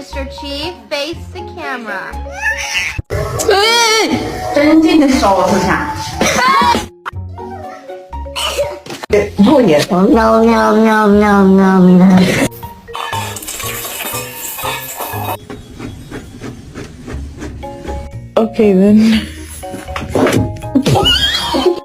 Mr. Chief, face the camera. 真进手是啥？不也 No, no, no, no, no, no. Okay then.